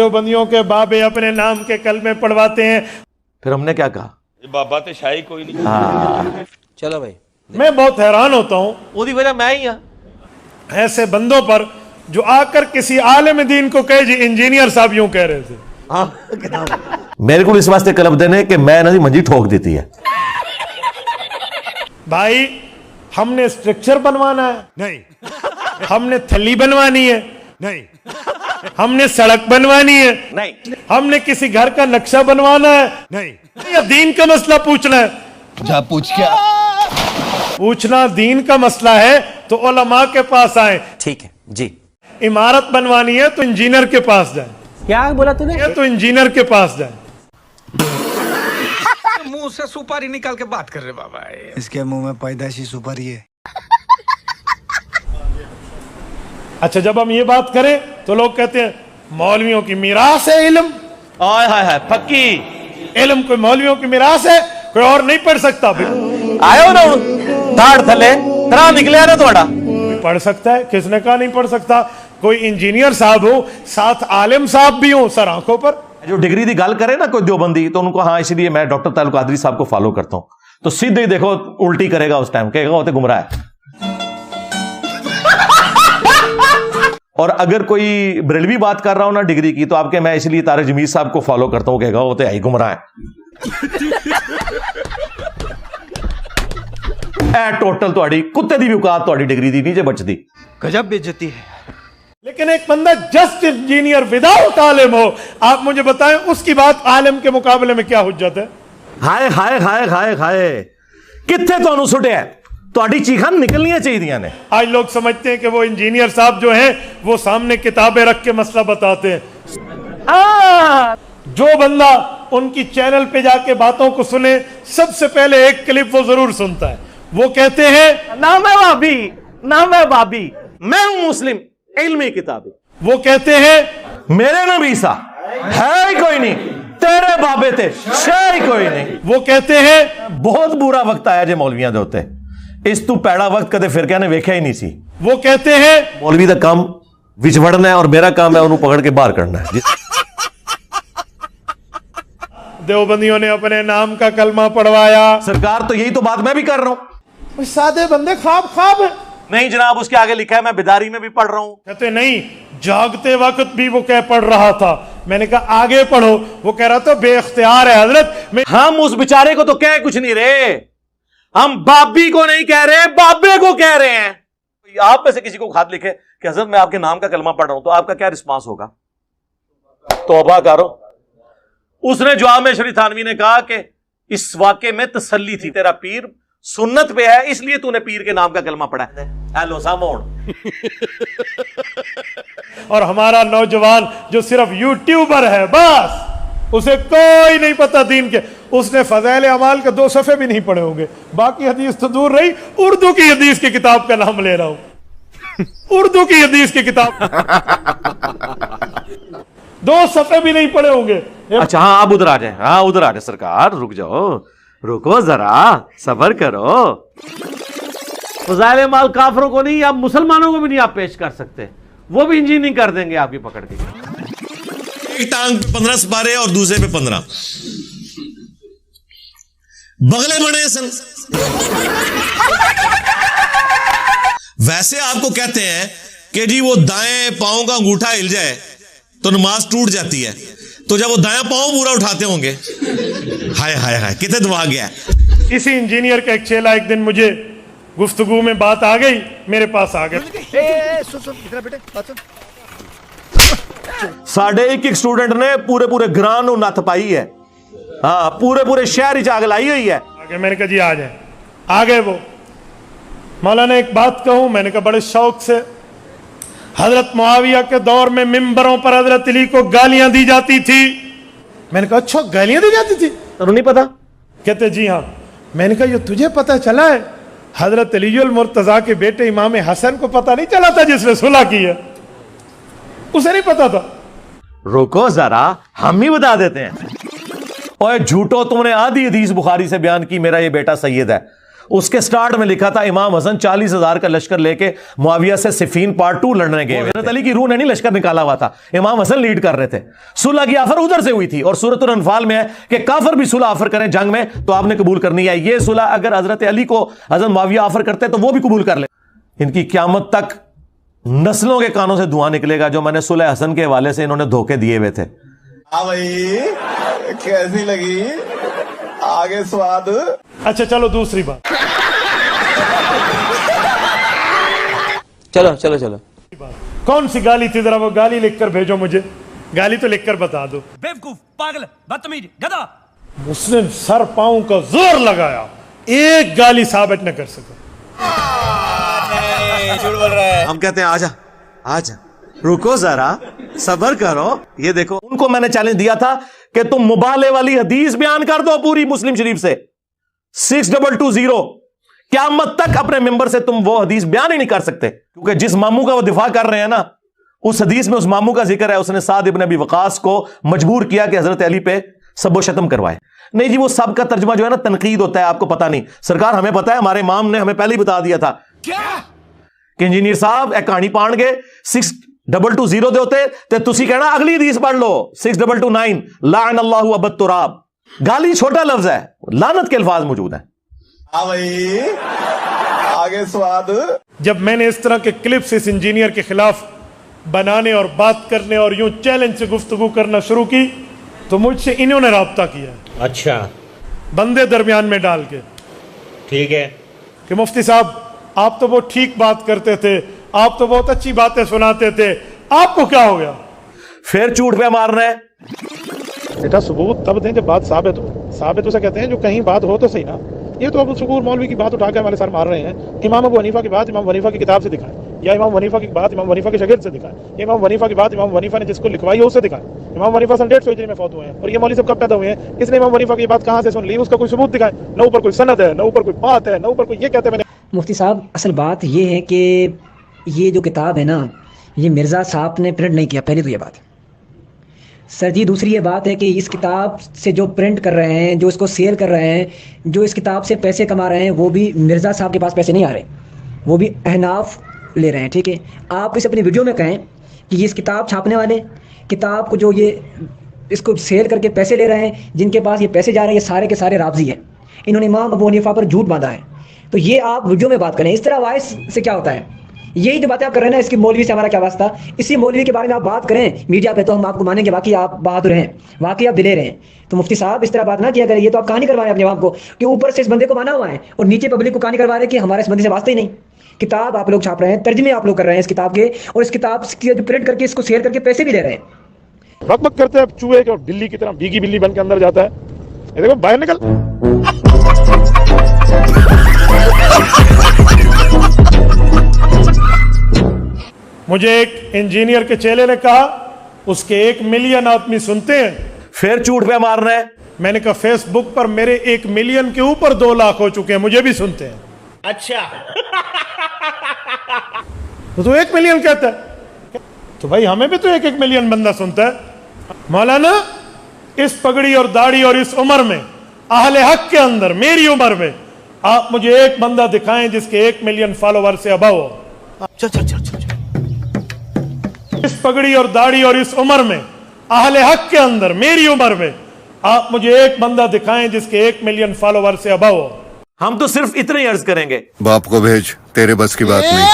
देवबंदियों के बाबे अपने नाम के कलमे पढ़वाते हैं। फिर हमने क्या कहा, बाबा तो शाही कोई नहीं। हाँ चलो भाई, मैं बहुत हैरान होता हूँ ਉਹਦੀ वजह मैं ही हाँ। ऐसे बंदों पर जो आकर किसी आलिम दीन को कहे जी इंजीनियर साहब यूं कह रहे थे। मेरे को इस वास्ते कलब देने कि मैं ना जी मंजी ठोक देती है। भाई हमने स्ट्रक्चर बनवाना है नहीं, हमने थली बनवानी है नहीं, हमने सड़क बनवानी है नहीं, हमने किसी घर का नक्शा बनवाना है नहीं, या दीन का मसला पूछना है। जा पूछ क्या पूछना दीन का मसला है तो उलमा के पास आए, ठीक है जी। इमारत बनवानी है तो इंजीनियर के पास जाए, क्या बोला तूने? तो इंजीनियर के पास जाए। मुंह से सुपारी निकाल के बात कर रहे बाबा। इसके मुंह में पैदाइशी सुपारी है। अच्छा, जब हम ये बात करें तो लोग कहते हैं मौलवियों की मीरास है इल्म। हाय हाय हाय, पक्की इल्म कोई मौलवियों की मीरास है, कोई और नहीं पढ़ सकता। भाई आयो ना ताड़ थले तरा निकले ना थोड़ा। पढ़ सकता है, किसने कहा नहीं पढ़ सकता। कोई इंजीनियर साहब हो, साथ आलिम साहब भी हो सर आंखों पर। जो डिग्री की गल करे ना कोई देवबंदी, तो उनको हाँ इसलिए मैं डॉक्टर तालुक कादरी साहब को फॉलो करता हूं, तो सीधे ही देखो उल्टी करेगा उस टाइम, कहेगा वो तो गुमराह है। और अगर कोई बरेलवी बात कर रहा हो ना डिग्री की, तो आपके मैं इसलिए तारिक जमीर साहब को फॉलो करता हूं, कहेगा वो तो है गुमराह है। टोटल थोड़ी कुत्ते दी भी औकात थोड़ी डिग्री दी नीचे बचती। गजब बेइज्जती है। लेकिन एक बंदा जस्ट इंजीनियर विदाउट आलिम हो, आप मुझे बताएं उसकी बात आलिम के मुकाबले में क्या हुज्जत है। हाय हाय हाय हाय हाय, कित्थे तुहानू सुटिया, तुहाडी चीखां निकलनियां चाहिए ने। आज लोग समझते हैं कि वो इंजीनियर साहब जो हैं वो सामने किताबें रख के मसला बताते हैं। जो बंदा उनकी चैनल पे जाके बातों को सुने, सबसे पहले एक क्लिप वो जरूर सुनता है। वो कहते हैं ना मैं भाभी, ना मैं भाभी, मैं हूं मुस्लिम इल्मी किताबी। वो कहते हैं मेरे नबी सा है ही कोई नहीं, तेरे बाबे ते शे ही कोई नहीं। वो कहते हैं बहुत बुरा वक्त आया जे मौलवियां दे उत्ते, इस तू पैड़ा वक्त कदे फिर कहने वेख्या ही नहीं सी। वो कहते हैं मौलवी दा काम विच वड़ना है और मेरा काम है उन्हें पकड़ के बाहर करना है। देवबंदियों ने अपने नाम का कलमा पढ़वाया। सरकार तो यही तो बात मैं भी कर रहा हूं। सादे बंदे ख्वाब है। नहीं जनाब, उसके आगे लिखा है मैं बेदारी में भी पढ़ रहा हूं। कहते नहीं, जागते वक्त भी वो कह पढ़ रहा था। मैंने कहा आगे पढ़ो। वो कह रहा था बेख्तियार है हजरत। हम उस बेचारे को तो कह कुछ नहीं रहे, हम बाबी को नहीं कह रहे, बाबे को कह रहे हैं। आप में से किसी को खात लिखे कि हजरत मैं आपके नाम का कलमा पढ़ रहा हूं, तो आपका क्या रिस्पांस होगा? तौबा करो। उसने जवाब में शरीफ थानवी ने कहा कि इस वाक़े में तसल्ली थी, तेरा पीर सुन्नत पे है इसलिए तूने पीर के नाम का कलमा पढ़ा है। हेलो सामोन। और हमारा नौजवान जो सिर्फ यूट्यूबर है, बस उसे कोई नहीं पता दीन के। उसने फज़ाइल अमाल के 2 सफ़े भी नहीं पढ़े होंगे। बाकी हदीस तो दूर रही, उर्दू की हदीस की किताब का नाम ले रहा हूं। उर्दू की हदीस की किताब 2 सफ़े भी नहीं पढ़े होंगे। अच्छा हाँ, आप उधर आ जाए। हाँ उधर आ जाए सरकार, रुक जाओ, रुको जरा, सबर करो। फज़ाइल माल काफरों को नहीं, आप मुसलमानों को भी नहीं आप पेश कर सकते, वो भी इंजीनियरिंग कर देंगे आपकी पकड़ के। एक टांग पे 15 सिपारे और दूसरे पे 15 बगले बने सन। वैसे आपको कहते हैं कि जी वो दाएं पांव का अंगूठा हिल जाए तो नमाज टूट जाती है, तो जब वो दायां पांव पूरा उठाते होंगे, हाय हाय हाय कितने दिमाग गया। इसी इंजीनियर का एक चेला एक दिन मुझे गुफ्तगू में बात आ गई, मेरे पास आ गए। साढ़े एक स्टूडेंट ने पूरे पूरे ग्रां नू नथ पाई है। हाँ, पूरे पूरे शहर ही आग लाई हुई है। आगे मैंने कहा जी आ जाए। आ गए वो। मौलाना एक बात कहूं, मैंने कहा बड़े शौक से। हजरत मुआविया के दौर में मिंबरों पर हजरत अली को गालियां दी जाती थी। मैंने कहा अच्छा गालियां दी जाती थी, तो नहीं पता? कहते जी हाँ। मैंने कहा ये तुझे पता चला है? हजरत अलीउल मुर्तजा के बेटे इमाम हसन को पता नहीं चला था जिसने सुलह की है? उसे नहीं पता था। रुको जरा, हम ही बता देते हैं। और झूठो, तुमने आधी हदीस बुखारी से बयान की मेरा ये बेटा सैयद है। اس کے سٹارٹ میں لکھا تھا امام حسن 40,000 کا لشکر لے کے معاویہ سے صفین پارٹ 2 لڑنے گئے. حضرت علی کی روح نے نہیں لشکر نکالا ہوا تھا, امام حسن لیڈ کر رہے تھے. صلح کی آفر ادھر سے ہوئی تھی, اور سورۃ الانفال میں ہے کہ کافر بھی صلح آفر کریں جنگ میں تو آپ نے قبول کرنی ہے. یہ صلح اگر حضرت علی کو حضرت معاویہ آفر کرتے تو وہ بھی قبول کر لیں. ان کی قیامت تک نسلوں کے کانوں سے دھواں نکلے گا جو میں نے صلح حسن کے حوالے سے انہوں نے دھوکے دیے ہوئے تھے. ہاں بھائی کیسی لگی آگے سواد. اچھا چلو دوسری بات, چلو چلو چلو. کون سی گالی تھی, ذرا وہ گالی لکھ کر بھیجو مجھے, گالی تو لکھ کر بتا دو. बेवकूफ पागल बदतमीज गधा. اس نے سر پاؤں کا زور لگایا, ایک گالی ثابت نہ کر سکا. ہم کہتے ہیں آجا آجا رکو ذرا صبر کرو. یہ دیکھو ان کو میں نے چیلنج دیا تھا کہ تم مبالغے والی حدیث بیان کر دو پوری مسلم شریف سے 6220. قیامت تک اپنے ممبر سے تم وہ حدیث بیان ہی نہیں کر سکتے, کیونکہ جس ماموں کا وہ دفاع کر رہے ہیں نا, اس حدیث میں اس ماموں کا ذکر ہے. اس نے سعد ابن ابی وقاص کو مجبور کیا کہ حضرت علی پہ سب و شتم کروائے. نہیں جی, وہ سب کا ترجمہ جو ہے نا تنقید ہوتا ہے, آپ کو پتا نہیں. سرکار ہمیں پتا ہے, ہمارے امام نے ہمیں پہلے ہی بتا دیا تھا کہ انجینئر صاحب ایک کہانی پان گے 6220 دے ہوتے تے تسی کہنا اگلی حدیث پڑھ لو 6229 لعن اللہ ابا التراب. گالی چھوٹا لفظ ہے, لعنت کے الفاظ موجود ہیں. ہاں بھائی آگے سواد. جب میں نے اس طرح کے کلپس اس انجینئر کے خلاف بنانے اور بات کرنے اور یوں چیلنج سے گفتگو کرنا شروع کی تو مجھ سے انہوں نے رابطہ کیا, اچھا بندے درمیان میں ڈال کے, ٹھیک ہے, کہ مفتی صاحب آپ تو بہت ٹھیک بات کرتے تھے, آپ تو بہت اچھی باتیں سناتے تھے, آپ کو کیا ہو گیا؟ پھر جھوٹ پہ مارنا ہے. بیٹا ثبوت تب دیں جب بات ثابت ہو. ثابت اسے کہتے ہیں جو کہیں بات ہو تو صحیح نا. یہ تو ابو شکور مولوی کی بات اٹھا کے ہمارے سر مار رہے ہیں. امام ابو حنیفہ کی بات امام حنیفہ کی کتاب سے دکھائیں, یا امام حنیفہ کی بات امام حنیفہ کے شاگرد سے دکھائیں, یا امام حنیفہ کی بات امام حنیفہ نے جس کو لکھوائی ہے اسے دکھائیں. امام حنیفہ 150 ہجری میں فوت ہوئے ہیں, اور یہ مولوی صاحب کب پیدا ہوئے ہیں, اس نے امام حنیفہ کی بات کہاں سے سن لی, اس کا کوئی ثبوت دکھائیں. نہ اوپر کوئی سند ہے, نہ اوپر کوئی بات ہے, نہ اوپر کوئی یہ کہتے ہیں. میں نے مفتی صاحب اصل بات یہ ہے کہ یہ جو کتاب ہے نا, یہ مرزا صاحب نے پرنٹ نہیں کیا, پہلی تو یہ بات. سر جی دوسری یہ بات ہے کہ اس کتاب سے جو پرنٹ کر رہے ہیں, جو اس کو سیل کر رہے ہیں, جو اس کتاب سے پیسے کما رہے ہیں, وہ بھی مرزا صاحب کے پاس پیسے نہیں آ رہے, وہ بھی احناف لے رہے ہیں. ٹھیک ہے, آپ اس اپنی ویڈیو میں کہیں کہ یہ اس کتاب چھاپنے والے, کتاب کو جو یہ اس کو سیل کر کے پیسے لے رہے ہیں, جن کے پاس یہ پیسے جا رہے ہیں, یہ سارے کے سارے رافضی ہیں. انہوں نے امام ابو حنیفہ پر جھوٹ باندھا ہے. تو یہ آپ ویڈیو میں بات کریں. اس طرح وائس سے کیا ہوتا ہے, یہی جو باتیں آپ کر رہے ہیں نا, اس کی مولوی سے ہمارا کیا واسطہ. اسی مولوی کے بارے میں آپ بات کریں میڈیا پہ تو ہم آپ کو مانیں گے, واقعی آپ بہادر ہیں, واقعی آپ دلیر ہیں. تو مفتی صاحب اس طرح بات نہ کیا کریں. یہ تو آپ کہانی کروائیں اپنے عوام کو کہ اوپر سے اس بندے کو مانا ہوا ہے اور نیچے پبلک کو کہانی کروا رہے ہیں کہ ہمارے اس بندے سے واسطہ ہی نہیں. کتاب آپ لوگ چھاپ رہے ہیں, ترجمے آپ لوگ کر رہے ہیں اس کتاب کے, اور اس کتاب کی پرنٹ کر کے اس کو شیئر کر کے پیسے بھی لے رہے ہیں. بک بک کرتے ہیں چوہے کے, اور بلی کی طرح بھیگی بلی بن کے اندر جاتا ہے. یہ دیکھو باہر نکل. مجھے ایک انجینئر کے چیلے نے کہا اس کے 1 ملین آدمی سنتے ہیں. پھر جھوٹ پہ مارنا ہے. میں نے کہا فیس بک پر میرے 1 ملین کے اوپر 2 لاکھ ہو چکے ہیں, مجھے بھی سنتے ہیں. اچھا تو 1 ملین کہتا ہے, تو بھائی ہمیں بھی تو 1 ملین بندہ سنتا ہے. مولانا اس پگڑی اور داڑھی اور اس عمر میں, اہل حق کے اندر, میری عمر میں, آپ مجھے ایک بندہ دکھائیں جس کے 1 ملین فالوور سے ابو ہو. اس پگڑی اور داڑھی اور اس عمر میں, اہل حق کے اندر, میری عمر میں, آپ مجھے ایک بندہ دکھائیں جس کے 1 ملین فالوور سے ابو ہو. ہم تو صرف اتنے ہی عرض کریں گے, باپ کو بھیج, تیرے بس کی بات نہیں.